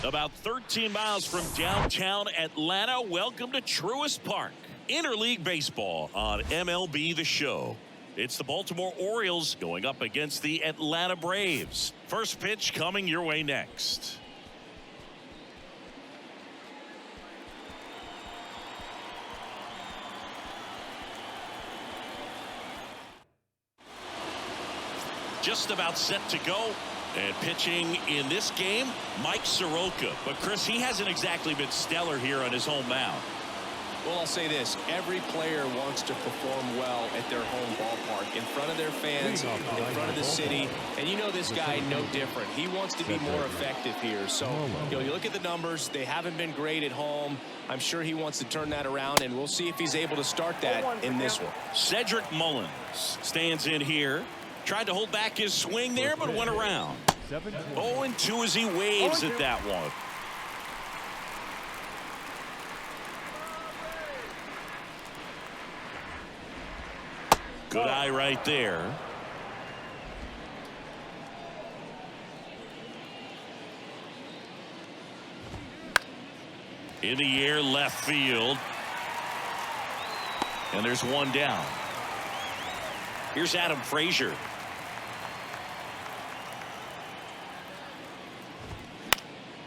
About 13 miles from downtown Atlanta, welcome to Truist Park. Interleague Baseball on MLB The Show. It's the Baltimore Orioles going up against the Atlanta Braves. First pitch coming your way next. Just about set to go. And pitching in this game, Mike Soroka. But Chris, he hasn't exactly been stellar here on his home mound. Well, I'll say this. Every player wants to perform well at their home ballpark, in front of their fans, in front of the city. And you know this guy no different. He wants to be more effective here. So, you look at the numbers. They haven't been great at home. I'm sure he wants to turn that around, and we'll see if he's able to start that in this one. Cedric Mullins stands in here. Tried to hold back his swing there, but went around. 0-2 as he waves at that one. Good eye right there. In the air, left field. And there's one down. Here's Adam Frazier.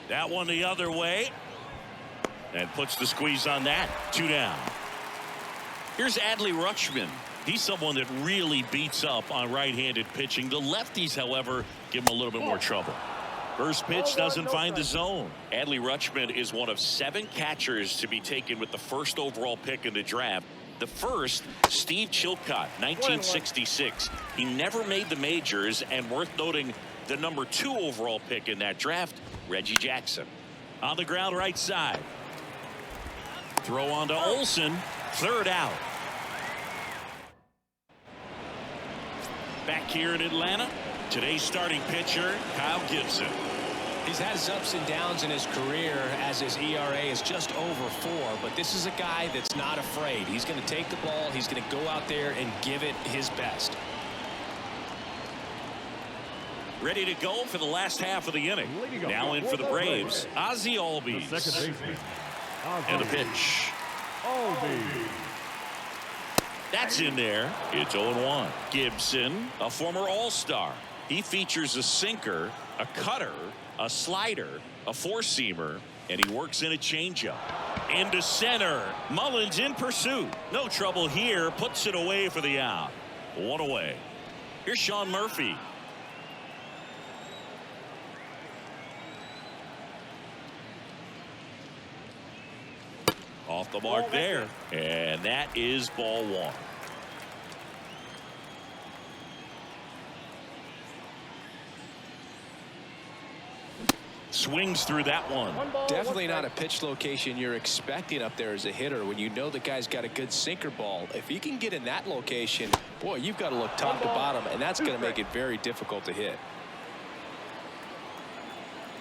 That one the other way. And puts the squeeze on that. 2 down. Here's Adley Rutschman. He's someone that really beats up on right-handed pitching. The lefties, however, give him a little bit more trouble. First pitch doesn't find the zone. Adley Rutschman is one of 7 catchers to be taken with the first overall pick in the draft. The first, Steve Chilcott, 1966. He never made the majors, and worth noting, the number 2 overall pick in that draft, Reggie Jackson. On the ground right side. Throw on to Olsen. Third out. Back here in Atlanta, today's starting pitcher, Kyle Gibson. He's had his ups and downs in his career, as his ERA is just over 4, but this is a guy that's not afraid. He's going to take the ball, he's going to go out there and give it his best. Ready to go for the last half of the inning. Now in for the Braves, Ozzie Albies. And a pitch. That's in there. It's 0-1. Gibson, a former All-Star. He features a sinker, a cutter, a slider, a four-seamer, and he works in a changeup. Into center. Mullins in pursuit. No trouble here. Puts it away for the out. 1 away. Here's Sean Murphy. Off the mark there. And that is ball 1. Swings through that one. Definitely not a pitch location you're expecting up there as a hitter when you know the guy's got a good sinker ball. If he can get in that location, boy, you've got to look top to bottom, and that's going to make it very difficult to hit.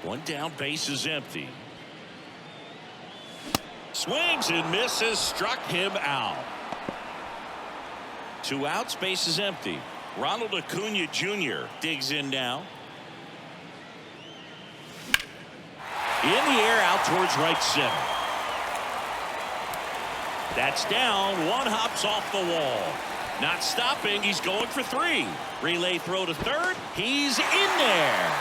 1 down, base is empty. Swings and misses, struck him out. 2 outs, base is empty. Ronald Acuna Jr. digs in now. In the air, out towards right center. That's down. 1 hops off the wall. Not stopping. He's going for 3. Relay throw to third. He's in there.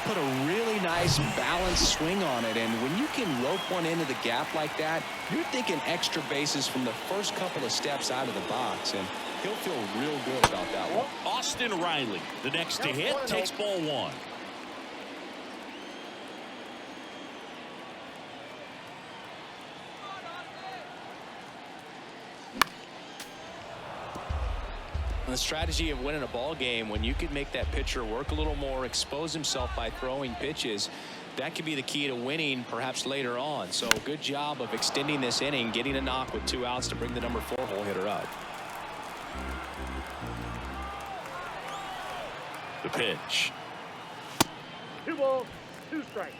Put a really nice balanced swing on it, and when you can rope one into the gap like that, you're thinking extra bases from the first couple of steps out of the box, and he'll feel real good about that one. Austin Riley, the next to hit, takes ball 1. The strategy of winning a ball game, when you can make that pitcher work a little more, expose himself by throwing pitches, that could be the key to winning perhaps later on. So good job of extending this inning, getting a knock with 2 outs to bring the number 4 hole hitter up. The pitch. 2 balls, 2 strikes.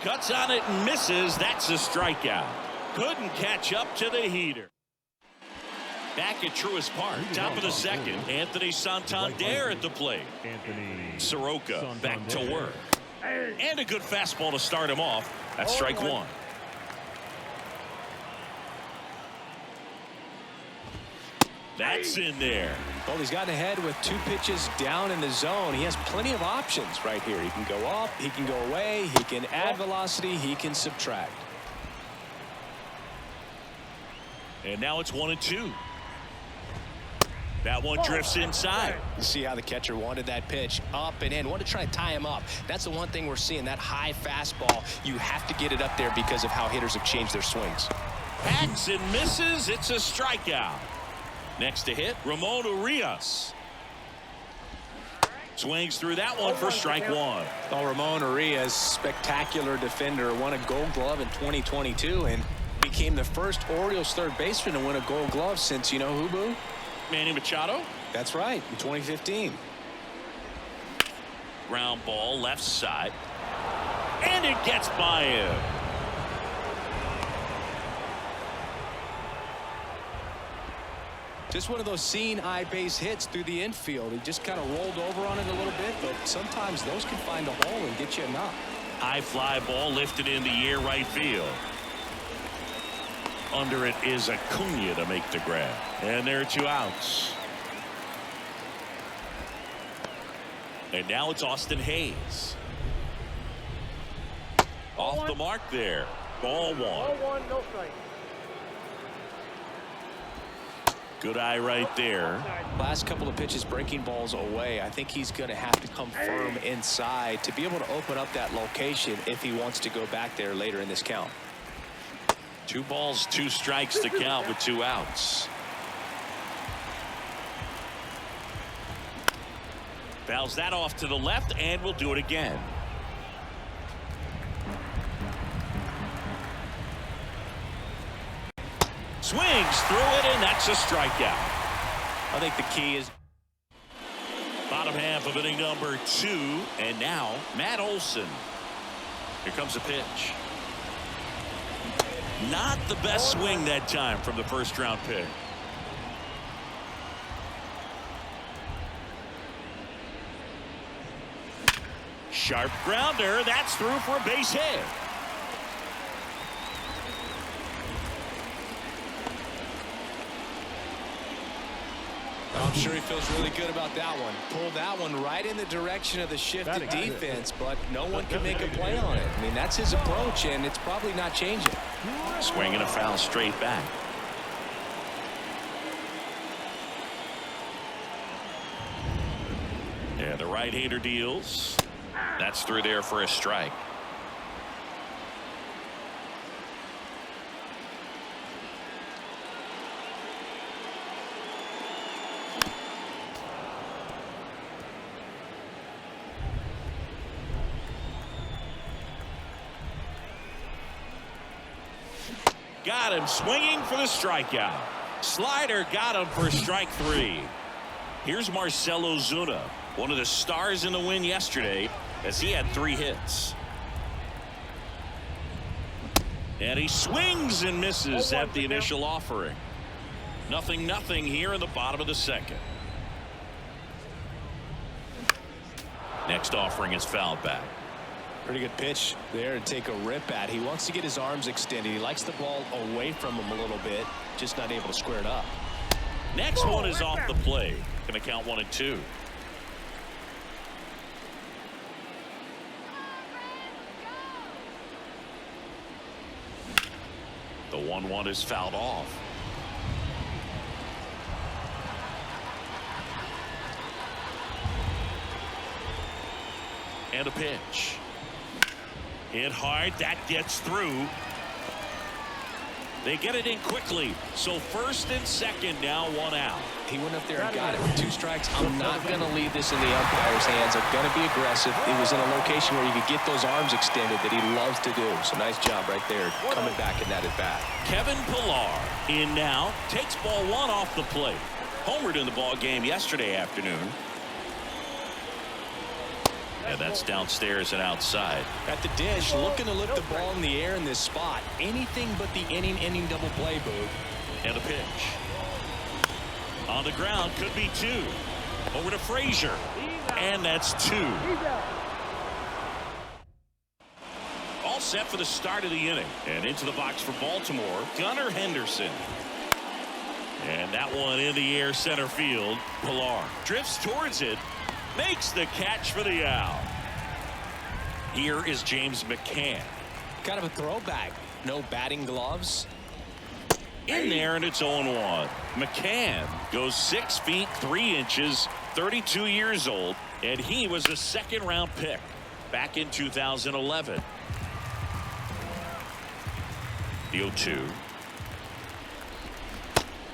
Cuts on it and misses. That's a strikeout. Couldn't catch up to the heater. Back at Truist Park, top of the second. Anthony Santander at the plate. Soroka back to work. And a good fastball to start him off. That's strike one. That's in there. Well, he's gotten ahead with 2 pitches down in the zone. He has plenty of options right here. He can go up, he can go away, he can add velocity, he can subtract. And now it's 1-2. That one drifts inside. You see how the catcher wanted that pitch up and in. Wanted to try to tie him up. That's the one thing we're seeing, that high fastball. You have to get it up there because of how hitters have changed their swings. Hacks and misses. It's a strikeout. Next to hit, Ramon Urias. Swings through that one for strike one. Well, Ramon Urias, spectacular defender, won a Gold Glove in 2022 and became the first Orioles third baseman to win a Gold Glove since, you know who, Boo? Manny Machado. That's right, in 2015. Ground ball left side. And it gets by him. Just one of those seeing eye base hits through the infield. He just kind of rolled over on it a little bit, but sometimes those can find a hole and get you a knock. High fly ball lifted in the air right field. Under it is Acuna to make the grab. And there are 2 outs. And now it's Austin Hayes. Off the mark there. Ball one. Ball one, no strike. Good eye right there. Last couple of pitches breaking balls away. I think he's going to have to come firm inside to be able to open up that location if he wants to go back there later in this count. 2 balls, 2 strikes to count with 2 outs. Fouls that off to the left and will do it again. Swings through it, and that's a strikeout. I think the key is bottom half of inning number 2, and now Matt Olson. Here comes a pitch. Not the best swing that time from the first round pick. Sharp grounder. That's through for a base hit. I'm sure he feels really good about that one. Pulled that one right in the direction of the shifted defense, but no one can make a play on it. I mean, that's his approach, and it's probably not changing. Swinging a foul straight back. Yeah, the right-hander deals. That's through there for a strike. Got him swinging for the strikeout. Slider got him for strike 3. Here's Marcell Ozuna, one of the stars in the win yesterday, as he had 3 hits. And he swings and misses at the initial offering. 0-0 here in the bottom of the second. Next offering is fouled back. Pretty good pitch there to take a rip at. He wants to get his arms extended. He likes the ball away from him a little bit, just not able to square it up. Next one is off the plate. Going to count 1-2. The 1-1 is fouled off. And a pitch. Hit hard. That gets through. They get it in quickly. So first and second, now 1 out. He went up there and got it with 2 strikes. I'm not going to leave this in the umpire's hands. I'm going to be aggressive. It was in a location where you could get those arms extended that he loves to do. So nice job right there coming back in that at bat. Kevin Pillar in now. Takes ball 1 off the plate. Homered in the ball game yesterday afternoon. And that's downstairs and outside. At the dish, looking to lift the ball in the air in this spot. Anything but the inning double play, Boog. And a pitch. On the ground, could be 2. Over to Frazier. And that's 2. All set for the start of the inning. And into the box for Baltimore, Gunnar Henderson. And that one in the air center field. Pilar drifts towards it. Makes the catch for the out. Here is James McCann. Kind of a throwback. No batting gloves. In there, and it's 0-1. McCann goes 6 feet 3 inches, 32 years old, and he was a second-round pick back in 2011. The 0-2.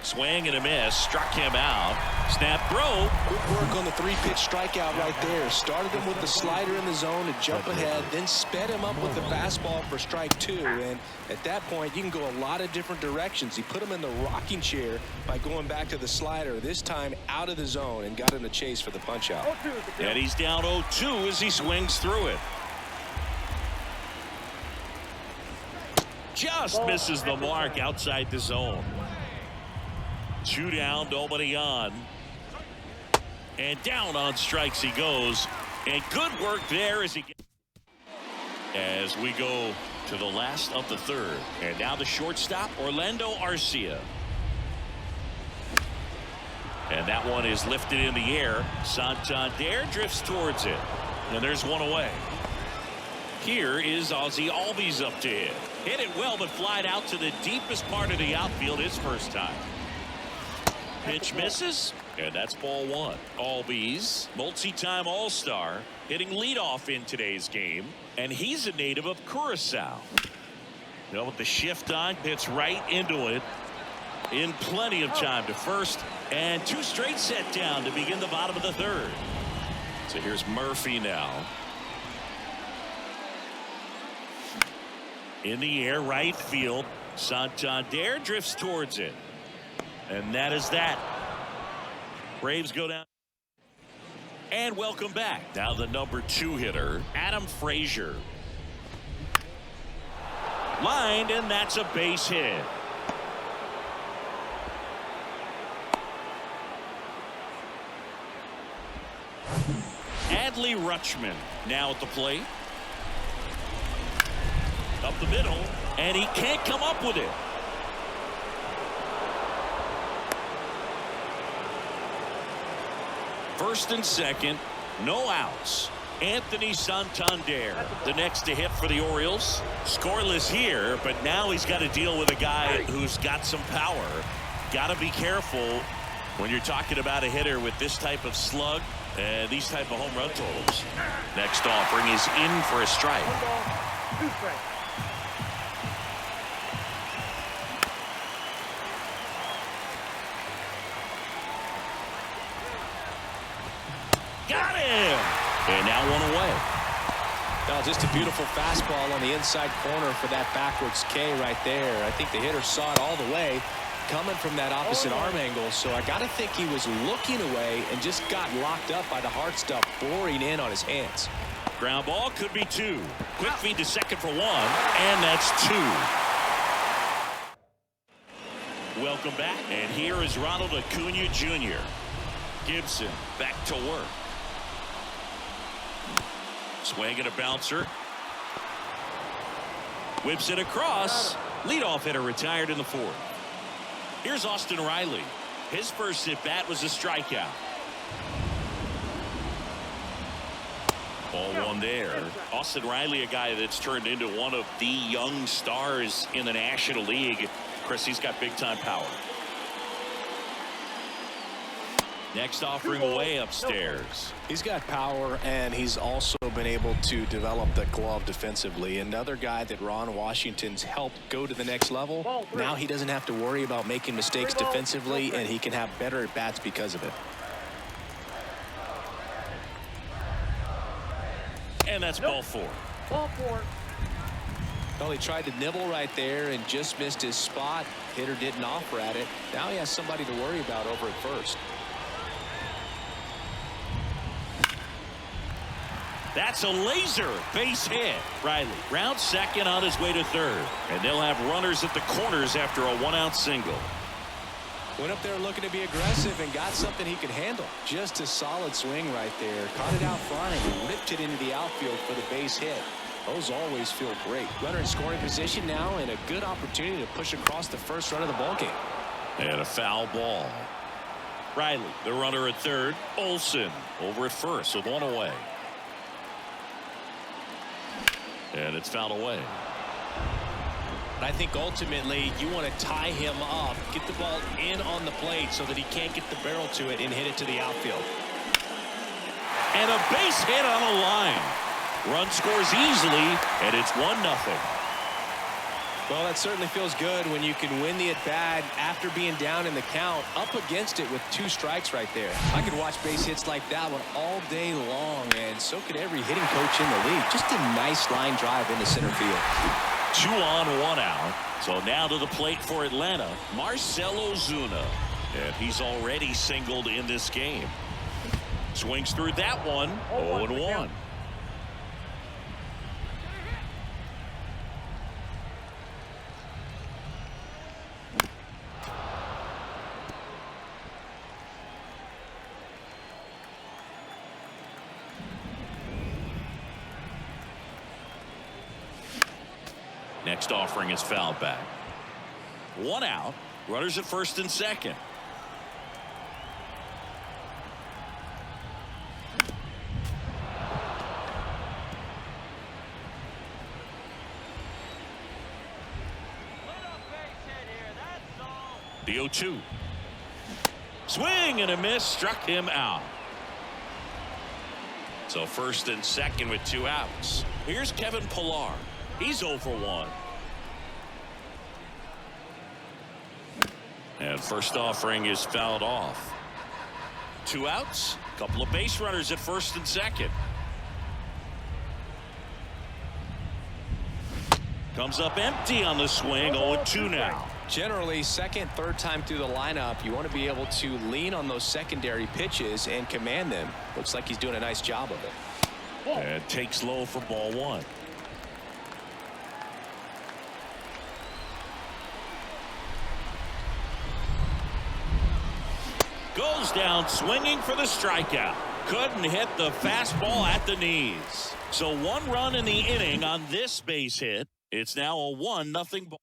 Swing and a miss, struck him out. Snap throw. Good work on the 3-pitch strikeout right there. Started him with the slider in the zone to jump ahead, then sped him up with the fastball for strike 2. And at that point, you can go a lot of different directions. He put him in the rocking chair by going back to the slider, this time out of the zone, and got in the chase for the punch out. And he's down 0-2 as he swings through it. Just misses the mark outside the zone. 2 down, nobody on. And down on strikes he goes. And good work there as we go to the last of the third. And now the shortstop, Orlando Arcia. And that one is lifted in the air. Santander drifts towards it. And there's one away. Here is Ozzie Albies up to hit. Hit it well, but flied out to the deepest part of the outfield his first time. Pitch misses, and that's ball 1. Albies, multi-time All-Star, hitting leadoff in today's game, and he's a native of Curacao. With the shift on, hits right into it in plenty of time to first, and 2 straight set down to begin the bottom of the third. So here's Murphy now. In the air, right field. Santander drifts towards it. And that is that. Braves go down. And welcome back. Now the number 2 hitter, Adam Frazier. Lined, and that's a base hit. Adley Rutschman now at the plate. Up the middle, and he can't come up with it. First and second, no outs. Anthony Santander, the next to hit for the Orioles. Scoreless here, but now he's got to deal with a guy who's got some power. Got to be careful when you're talking about a hitter with this type of slug and these type of home run totals. Next offering is in for a strike. 1 ball, 2 strikes. Got him! And now 1 away. Now just a beautiful fastball on the inside corner for that backwards K right there. I think the hitter saw it all the way coming from that opposite arm angle. So I got to think he was looking away and just got locked up by the hard stuff boring in on his hands. Ground ball, could be 2. Quick feed to second for 1, and that's 2. Welcome back, and here is Ronald Acuna Jr. Gibson back to work. Swing and a bouncer. Whips it across. Leadoff hitter retired in the 4th. Here's Austin Riley. His first at bat was a strikeout. Ball 1 there. Austin Riley, a guy that's turned into one of the young stars in the National League. Chris, he's got big time power. Next offering away upstairs. He's got power, and he's also been able to develop the glove defensively. Another guy that Ron Washington's helped go to the next level. Now he doesn't have to worry about making mistakes defensively, and he can have better at bats because of it. And that's ball 4. Ball 4. Well, he tried to nibble right there and just missed his spot. Hitter didn't offer at it. Now he has somebody to worry about over at first. That's a laser base hit. Riley rounds second on his way to third. And they'll have runners at the corners after a 1-out single. Went up there looking to be aggressive and got something he could handle. Just a solid swing right there. Caught it out front and ripped it into the outfield for the base hit. Those always feel great. Runner in scoring position now and a good opportunity to push across the first run of the ballgame. And a foul ball. Riley, the runner at third. Olsen over at first with one away. And it's fouled away. I think ultimately you want to tie him up, get the ball in on the plate so that he can't get the barrel to it and hit it to the outfield. And a base hit on a line. Run scores easily, and it's 1-0. Well, that certainly feels good when you can win the at-bat after being down in the count, up against it with 2 strikes right there. I could watch base hits like that one all day long, and so could every hitting coach in the league. Just a nice line drive into center field. 2 on, 1 out. So now to the plate for Atlanta, Marcell Ozuna. And he's already singled in this game. Swings through that one, 0-1. Next offering is fouled back. 1 out. Runners at first and second. The 0-2. Swing and a miss. Struck him out. So first and second with 2 outs. Here's Kevin Pillar. He's 0 for 1. And first offering is fouled off. 2 outs. Couple of base runners at first and second. Comes up empty on the swing. 0-2 now. Generally, second, third time through the lineup, you want to be able to lean on those secondary pitches and command them. Looks like he's doing a nice job of it. And takes low for ball 1. Goes down swinging for the strikeout. Couldn't hit the fastball at the knees. So 1 run in the inning on this base hit. It's now a 1-0 ball.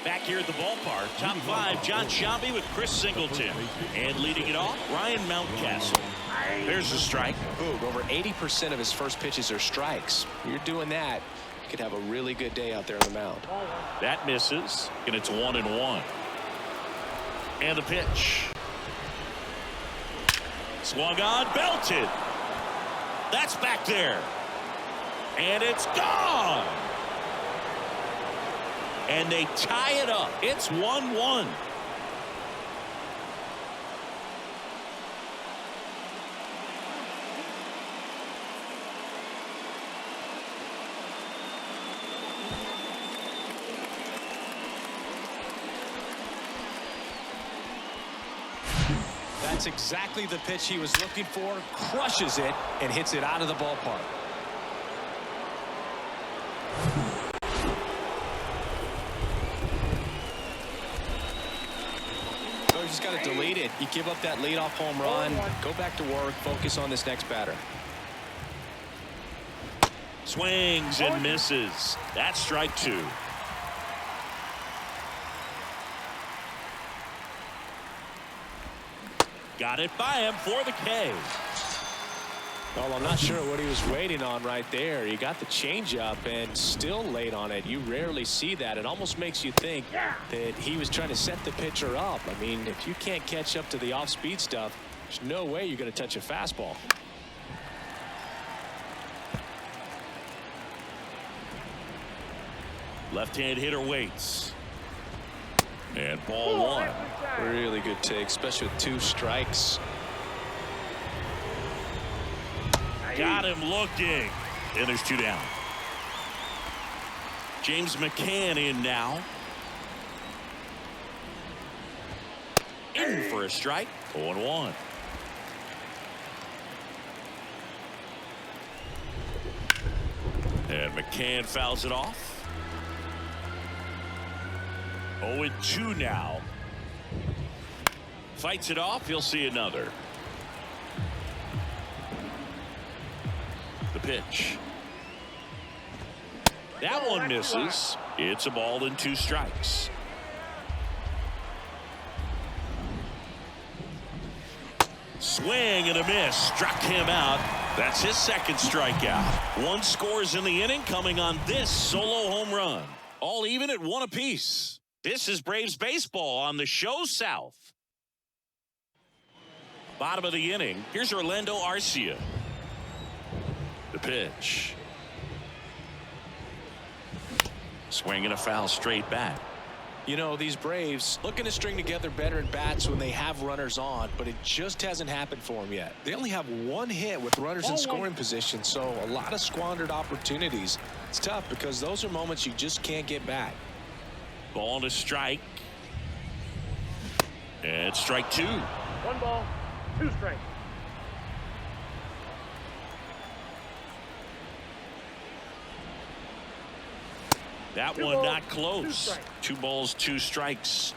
Back here at the ballpark, top 5, John Sciambi with Chris Singleton. And leading it off, Ryan Mountcastle. There's a strike. Boog, over 80% of his first pitches are strikes. You're doing that, you could have a really good day out there on the mound. That misses, and it's 1-1. And the pitch. Swung on, belted. That's back there. And it's gone. And they tie it up. It's 1-1. That's exactly the pitch he was looking for. Crushes it and hits it out of the ballpark. So you just got to delete it. You give up that leadoff home run. Go back to work. Focus on this next batter. Swings and misses. That's strike 2. Got it by him for the K. Well, I'm not sure what he was waiting on right there. He got the changeup and still late on it. You rarely see that. It almost makes you think that he was trying to set the pitcher up. I mean, if you can't catch up to the off-speed stuff, there's no way you're going to touch a fastball. Left-hand hitter waits. And ball 1. Really good take, especially with 2 strikes. Got him looking. And there's 2 down. James McCann in now. In for a strike. 0-1. McCann fouls it off. 0-2 now. Fights it off. He'll see another. The pitch. That one misses. It's a ball and 2 strikes. Swing and a miss. Struck him out. That's his second strikeout. 1 scores in the inning, coming on this solo home run. All even at 1 apiece. This is Braves baseball on the show South. Bottom of the inning. Here's Orlando Arcia. The pitch. Swing and a foul straight back. You know, these Braves looking to string together better at bats when they have runners on, but it just hasn't happened for them yet. They only have 1 hit with runners in scoring position, so a lot of squandered opportunities. It's tough because those are moments you just can't get back. Ball and a strike. And strike 2. 1 ball, 2 strikes. That Two one balls, not close. 2 2 balls, 2 strikes.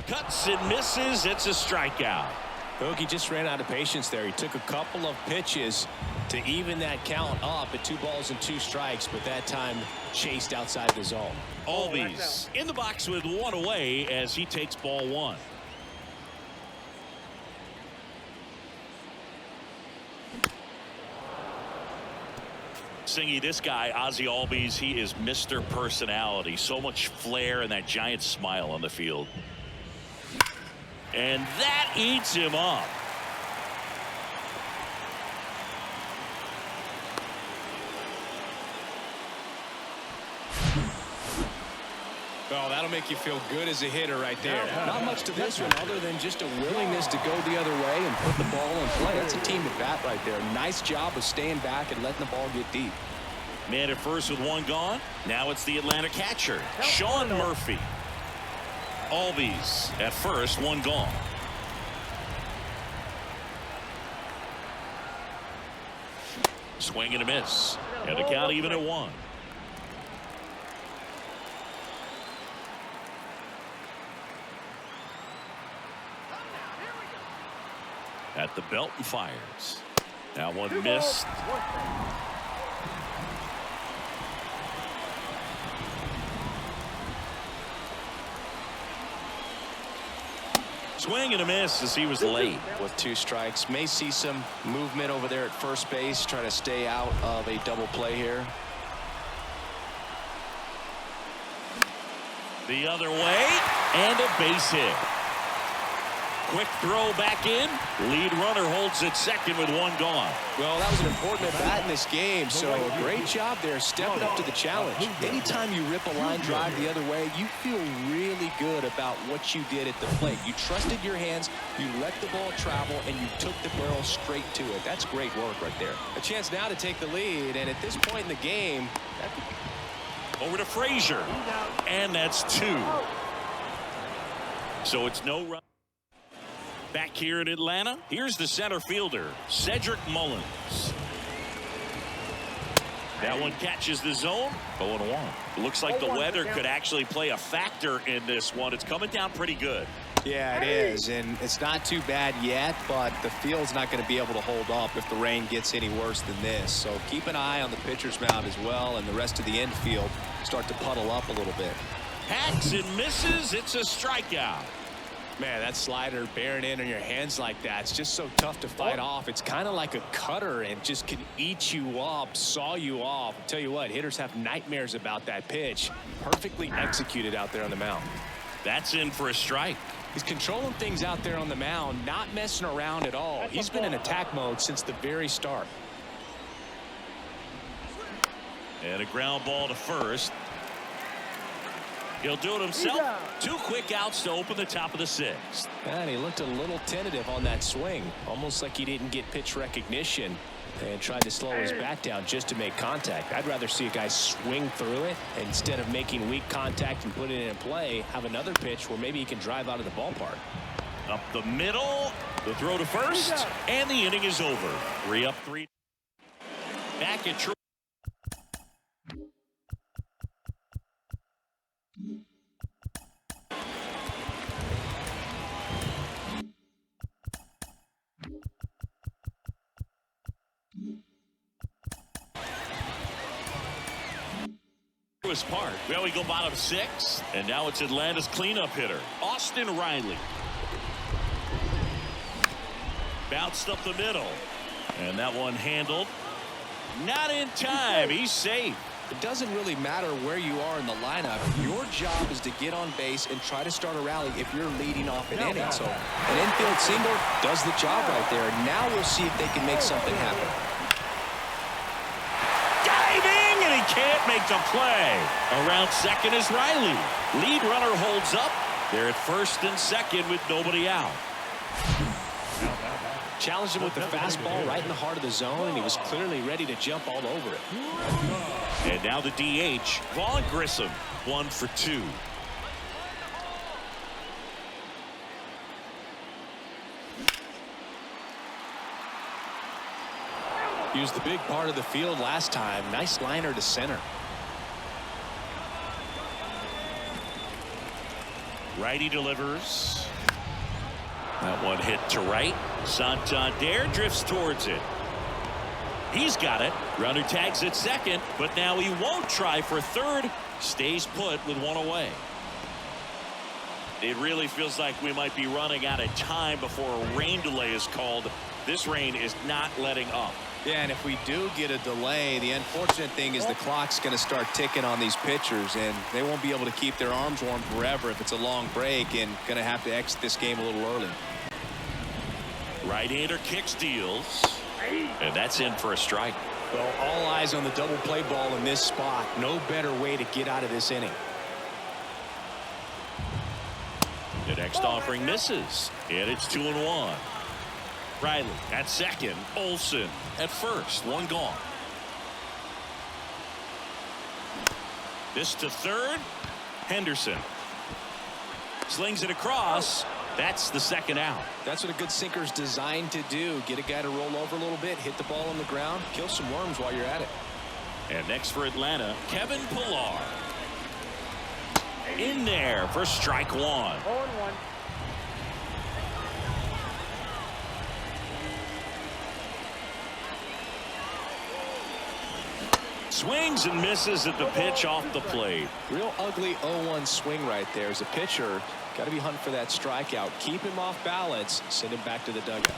Cuts and misses. It's a strikeout. Hoagie just ran out of patience there. He took a couple of pitches to even that count up at 2 balls and 2 strikes, but that time chased outside the zone. Albies in the box with 1 away as he takes ball 1. Singy, this guy, Ozzie Albies, he is Mr. Personality. So much flair and that giant smile on the field. And that eats him up. Oh, that'll make you feel good as a hitter right there. Not much to this one other than just a willingness to go the other way and put the ball in play. That's a team at bat right there. Nice job of staying back and letting the ball get deep. Man at first with 1 gone. Now it's the Atlanta catcher, Sean Murphy. Albies at first, 1 gone. Swing and a miss. And the count even at 1. At the belt and fires. That one 2 missed. balls, 1 strike. Swing and a miss as he was late. With 2 strikes, may see some movement over there at first base, trying to stay out of a double play here. The other way, and a base hit. Quick throw back in. Lead runner holds at second with 1 gone. Well, that was an important at bat in this game, so a great job there stepping up to the challenge. Anytime you rip a line drive the other way, you feel really good about what you did at the plate. You trusted your hands, you let the ball travel, and you took the barrel straight to it. That's great work right there. A chance now to take the lead, and at this point in the game, Over to Frazier, and that's 2. So it's no run. Back here in Atlanta, here's the center fielder, Cedric Mullins. That one catches the zone. 0-1. Looks like the weather could actually play a factor in this one. It's coming down pretty good. Yeah, it is, and it's not too bad yet, but the field's not going to be able to hold up if the rain gets any worse than this. So keep an eye on the pitcher's mound as well, and the rest of the infield start to puddle up a little bit. Hacks and misses. It's a strikeout. Man, that slider bearing in on your hands like that, it's just so tough to fight off. It's kind of like a cutter and just can eat you up, saw you off. I'll tell you what, hitters have nightmares about that pitch. Perfectly executed out there on the mound. That's in for a strike. He's controlling things out there on the mound, not messing around at all. He's been in attack mode since the very start. And a ground ball to first. He'll do it himself. 2 quick outs to open the top of the 6th. And he looked a little tentative on that swing, almost like he didn't get pitch recognition and tried to slow his bat down just to make contact. I'd rather see a guy swing through it instead of making weak contact and put it in play. Have another pitch where maybe he can drive out of the ballpark. Up the middle, The throw to first, and the inning is over. 3 up, 3. Back at Park. Well, we go bottom 6, and now it's Atlanta's cleanup hitter, Austin Riley. Bounced up the middle, and that one handled. Not in time. He's safe. It doesn't really matter where you are in the lineup. Your job is to get on base and try to start a rally if you're leading off an inning. So an infield single does the job right there. Now we'll see if they can make something happen. Diving, and he can't make the play. Around second is Riley. Lead runner holds up. They're at first and second with nobody out. Challenged him with the fastball right in the heart of the zone, and he was clearly ready to jump all over it. And now the DH, Vaughn Grissom, 1 for 2. He was the big part of the field last time. Nice liner to center. Righty delivers. That one hit to right. Santander drifts towards it. He's got it. Runner tags at second, but now he won't try for third. Stays put with one away. It really feels like we might be running out of time before a rain delay is called. This rain is not letting up. Yeah, and if we do get a delay, the unfortunate thing is the clock's going to start ticking on these pitchers, and they won't be able to keep their arms warm forever if it's a long break, and going to have to exit this game a little early. Right-hander kicks, deals, and that's in for a strike. Well, all eyes on the double play ball in this spot. No better way to get out of this inning. The next offering misses, and it's 2-1. Riley at second, Olsen at first, one gone. This to third, Henderson slings it across. That's the second out. That's what a good sinker's designed to do. Get a guy to roll over a little bit, hit the ball on the ground, kill some worms while you're at it. And next for Atlanta, Kevin Pillar. In there for strike 1. 0-1. Swings and misses at the pitch off the plate. Real ugly 0-1 swing right there. As a pitcher, got to be hunting for that strikeout. Keep him off balance. Send him back to the dugout.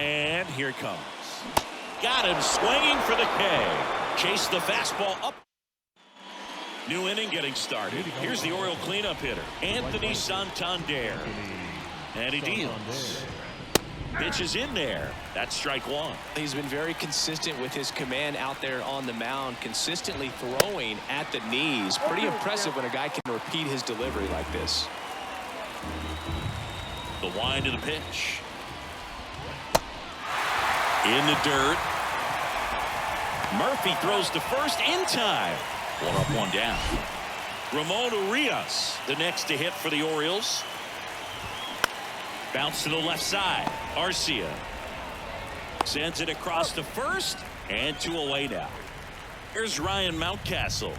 And here it comes. Got him swinging for the K. Chase the fastball up. New inning getting started. Here's the Oriole cleanup hitter, Anthony Santander. And he deals. Pitch is in there. That's strike 1. He's been very consistent with his command out there on the mound, consistently throwing at the knees. Pretty impressive when a guy can repeat his delivery like this. The wind of the pitch. In the dirt. Murphy throws to first in time. 1 up, 1 down. Ramon Urias, the next to hit for the Orioles. Bounce to the left side. Arcia sends it across to first, and 2 away now. Here's Ryan Mountcastle.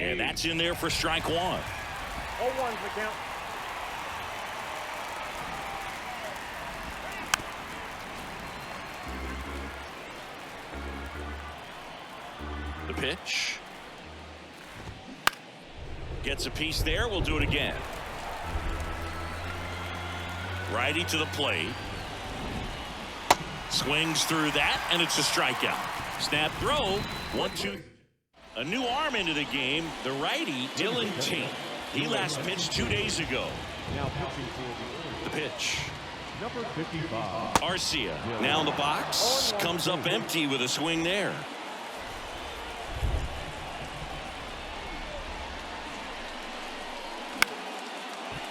And that's in there for strike 1. 0-1 for count. The pitch. Gets a piece there. We'll do it again. Righty to the plate. Swings through that, and it's a strikeout. Snap throw. 1-2. A new arm into the game. The righty, Dylan Tate. He last pitched 2 days ago. Now pitching for the pitch. number 55. Arcia now in the box. Comes up empty with a swing there.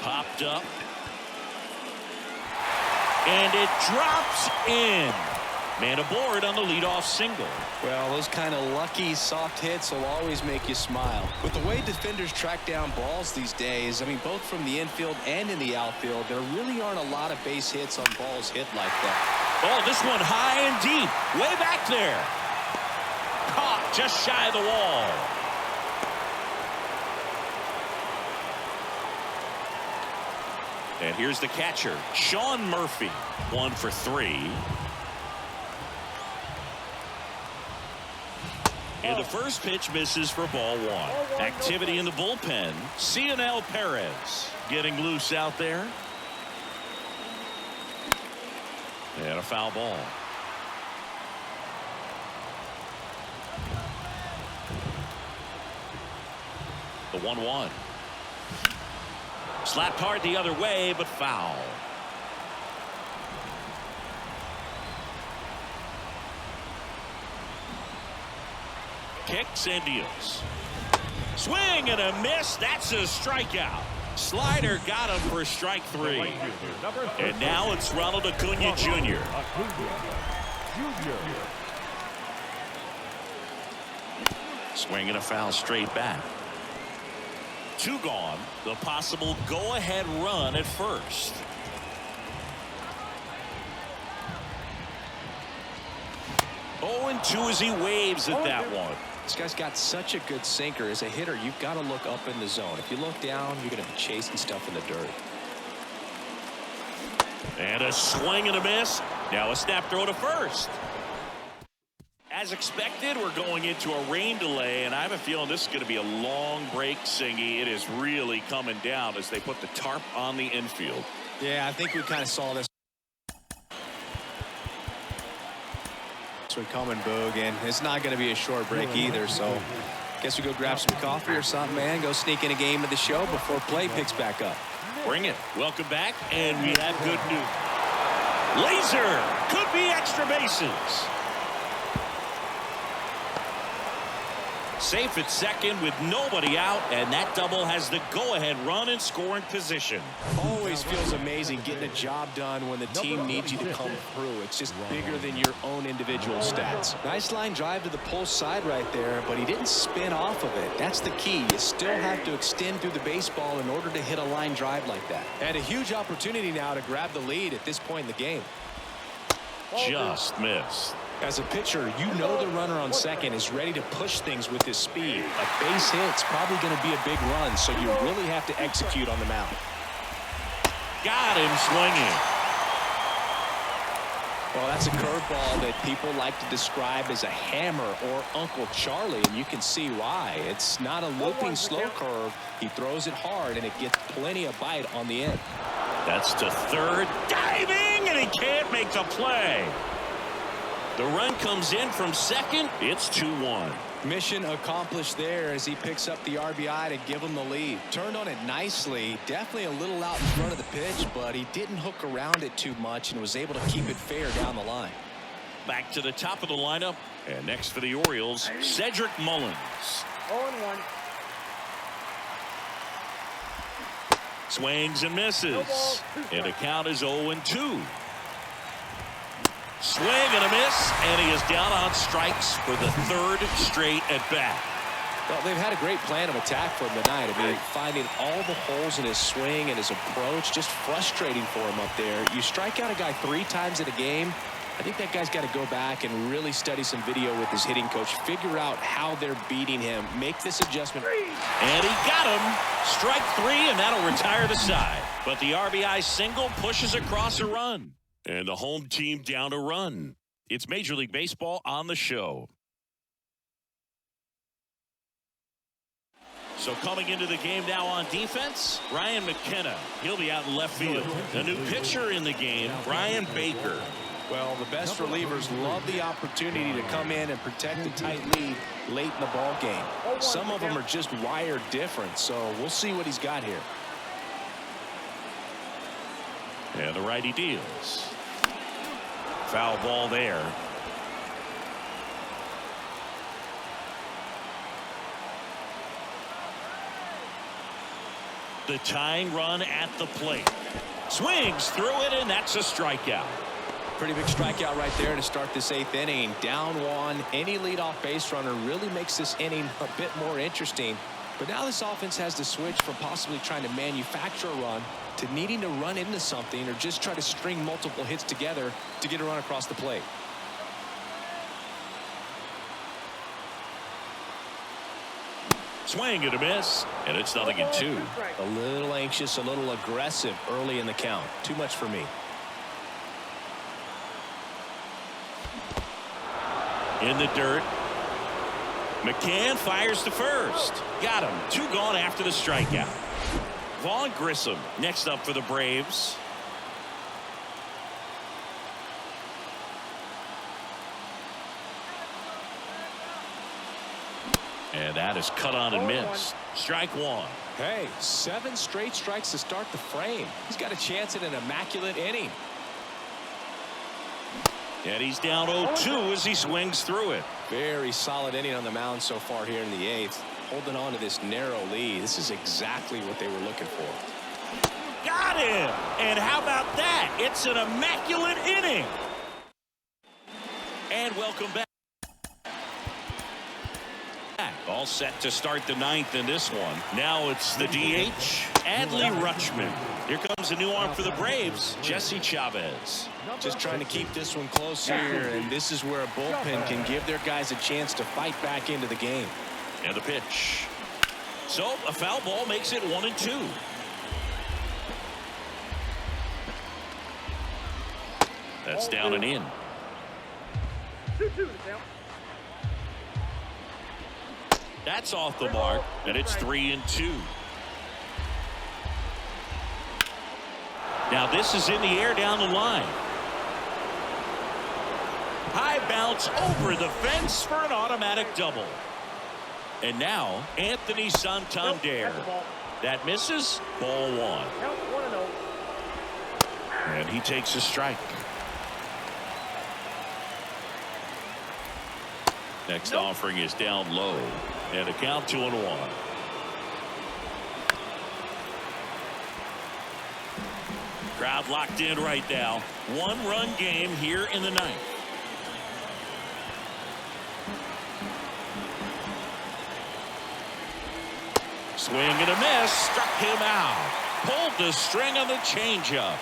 Popped up. And it drops in. Man aboard on the leadoff single. Well, those kind of lucky soft hits will always make you smile. With the way defenders track down balls these days, I mean, both from the infield and in the outfield, there really aren't a lot of base hits on balls hit like that. Oh, this one high and deep, way back there. Caught just shy of the wall. And here's the catcher, Sean Murphy. 1 for 3. And the first pitch misses for ball 1. Activity in the bullpen. Cionel Perez getting loose out there. And a foul ball. The 1-1. Slapped hard the other way, but foul. Kicks and deals. Swing and a miss. That's a strikeout. Slider got him for strike 3. And now it's Ronald Acuna Jr. Swing and a foul straight back. 2 gone. The possible go-ahead run at first. Oh, and 2 as he waves at that one. This guy's got such a good sinker. As a hitter, you've got to look up in the zone. If you look down, you're going to be chasing stuff in the dirt. And a swing and a miss. Now a snap throw to first. As expected, we're going into a rain delay, and I have a feeling this is going to be a long break, Singy. It is really coming down as they put the tarp on the infield. Yeah, I think we kind of saw this. So coming, Boog, and it's not going to be a short break either, so guess we go grab some coffee or something, man. Go sneak in a game of the show before play picks back up. Bring it. Welcome back, and we have good news. Laser could be extra bases. Safe at second with nobody out, and that double has the go-ahead run in scoring position. Always feels amazing getting a job done when the team needs you to come through. It's just bigger than your own individual stats. Nice line drive to the pull side right there, but he didn't spin off of it. That's the key. You still have to extend through the baseball in order to hit a line drive like that. And a huge opportunity now to grab the lead at this point in the game. Just missed. As a pitcher, you know the runner on second is ready to push things with his speed. A base hit's probably going to be a big run, so you really have to execute on the mound. Got him swinging. Well, that's a curveball that people like to describe as a hammer or Uncle Charlie, and you can see why. It's not a looping slow curve. He throws it hard, and it gets plenty of bite on the end. That's to third. Diving, and he can't make the play. The run comes in from second. It's 2-1. Mission accomplished there as he picks up the RBI to give him the lead. Turned on it nicely. Definitely a little out in front of the pitch, but he didn't hook around it too much and was able to keep it fair down the line. Back to the top of the lineup. And next for the Orioles, Cedric Mullins. 0-1. Swings and misses. And the count is 0-2. Swing and a miss, and he is down on strikes for the 3rd straight at bat. Well, they've had a great plan of attack for him tonight. I mean, finding all the holes in his swing and his approach, just frustrating for him up there. You strike out a guy 3 times in a game, I think that guy's got to go back and really study some video with his hitting coach, figure out how they're beating him, make this adjustment. And he got him. Strike 3, and that'll retire the side. But the RBI single pushes across a run. And the home team down a run. It's Major League Baseball on the show. So coming into the game now on defense, Ryan McKenna. He'll be out in left field. The new pitcher in the game, Brian Baker. Well, the best relievers love the opportunity to come in and protect a tight lead late in the ball game. Some of them are just wired different, so we'll see what he's got here. And the righty deals. Foul ball there. The tying run at the plate. Swings through it, and that's a strikeout. Pretty big strikeout right there to start this 8th inning. Down one. Any leadoff base runner really makes this inning a bit more interesting. But now this offense has to switch from possibly trying to manufacture a run to needing to run into something or just try to string multiple hits together to get a run across the plate. Swing and a miss, and it's 0-2. A little anxious, a little aggressive early in the count. Too much for me. In the dirt. McCann fires to first. Got him. 2 gone after the strikeout. Vaughn Grissom next up for the Braves. And that is cut on and missed. Strike 1. Hey, 7 straight strikes to start the frame. He's got a chance at an immaculate inning. And he's down 0-2 as he swings through it. Very solid inning on the mound so far here in the 8th. Holding on to this narrow lead. This is exactly what they were looking for. Got him! And how about that? It's an immaculate inning. And welcome back. All set to start the 9th in this one. Now it's the DH, Adley Rutschman. Here comes a new arm for the Braves, Jesse Chavez. Just trying to keep this one close here, and this is where a bullpen can give their guys a chance to fight back into the game. And the pitch. So a foul ball makes it 1-2. That's down and in. 2-2 now. That's off the mark, and it's 3-2. Now this is in the air down the line. High bounce over the fence for an automatic double. And now Anthony Santander. That misses. Ball 1. Count 1-0. And he takes a strike. Next offering is down low. And a count 2-1. Crowd locked in right now. 1-run game here in the 9th. Swing and a miss. Struck him out. Pulled the string on the changeup.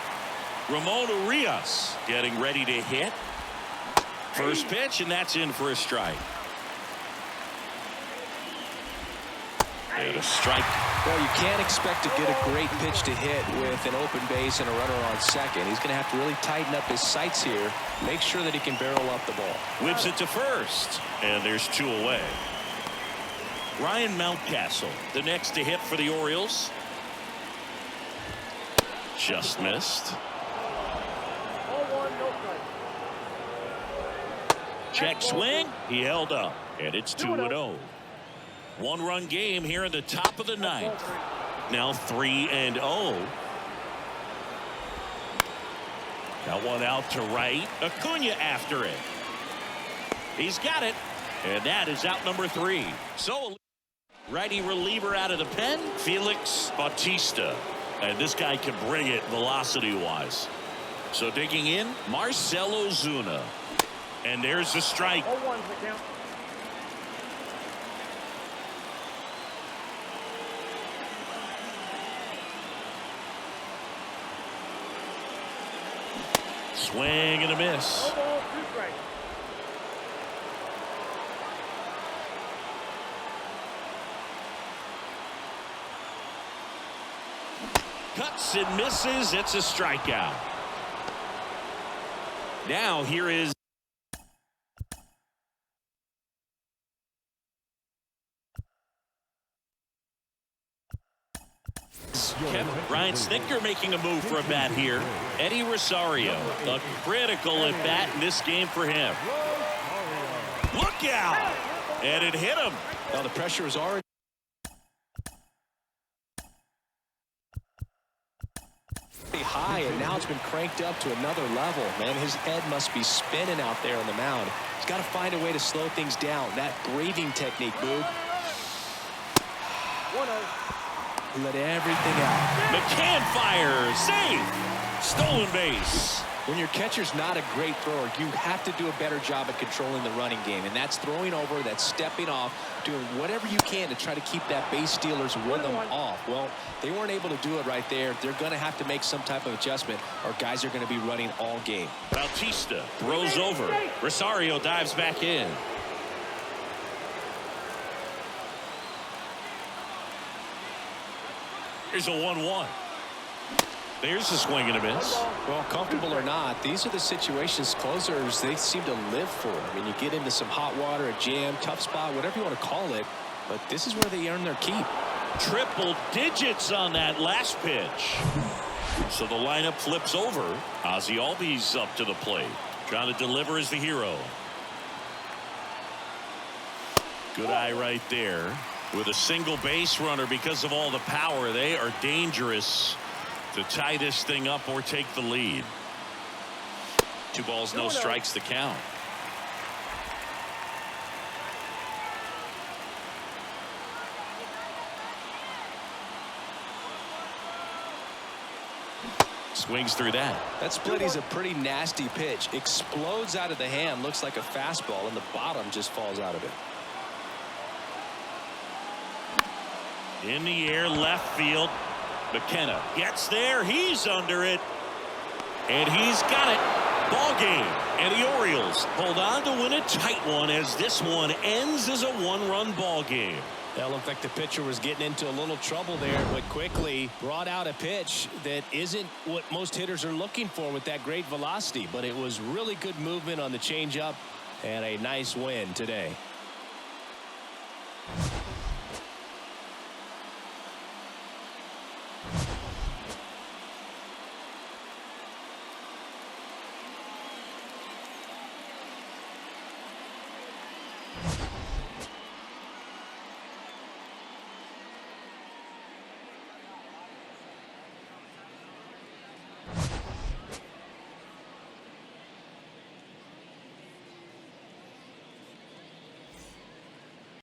Ramon Urias getting ready to hit. First pitch, and that's in for a strike. And a strike. Well, you can't expect to get a great pitch to hit with an open base and a runner on second. He's going to have to really tighten up his sights here. Make sure that he can barrel up the ball. Whips it to first. And there's 2 away. Ryan Mountcastle, the next to hit for the Orioles. Just missed. 0-1, no strike. Check swing. He held up. And it's 2-0. 1-run game here in the top of the 9th. Now 3-0. Got one out to right. Acuna after it. He's got it. And that is out number 3. So righty reliever out of the pen, Felix Bautista. And this guy can bring it velocity-wise. So digging in, Marcell Ozuna. And there's the strike. 0-1's the count. Swing and a miss. 0 ball, 2 strikes. Cuts and misses. It's a strikeout. Now here is Ryan Snitker making a move for a bat here. Eddie Rosario, a critical at bat in this game for him. Look out! And it hit him. Now the pressure is already high, and now it's been cranked up to another level. Man, his head must be spinning out there on the mound. He's got to find a way to slow things down. That breathing technique, Boog. 1-0. Let everything out. McCann fires. Safe. Stolen base. When your catcher's not a great thrower, you have to do a better job at controlling the running game, and that's throwing over, that's stepping off, doing whatever you can to try to keep that base stealer's rhythm off. Well, they weren't able to do it right there. They're going to have to make some type of adjustment, or guys are going to be running all game. Bautista throws over. Rosario dives back in. Here's a 1-1. There's a swing and a miss. Well, comfortable or not, these are the situations closers they seem to live for. I mean, you get into some hot water, a jam, tough spot, whatever you want to call it, but this is where they earn their keep. Triple digits on that last pitch. So the lineup flips over. Ozzie Albies up to the plate, trying to deliver as the hero. Good eye right there. With a single base runner, because of all the power, they are dangerous to tie this thing up or take the lead. 2 balls, no strikes, the count. Swings through that. That split is a pretty nasty pitch. Explodes out of the hand, looks like a fastball, and the bottom just falls out of it. In the air, left field. McKenna gets there. He's under it. And he's got it. Ball game. And the Orioles hold on to win a tight one as this one ends as a 1-run ball game. That looked like the pitcher was getting into a little trouble there, but quickly brought out a pitch that isn't what most hitters are looking for with that great velocity. But it was really good movement on the changeup and a nice win today.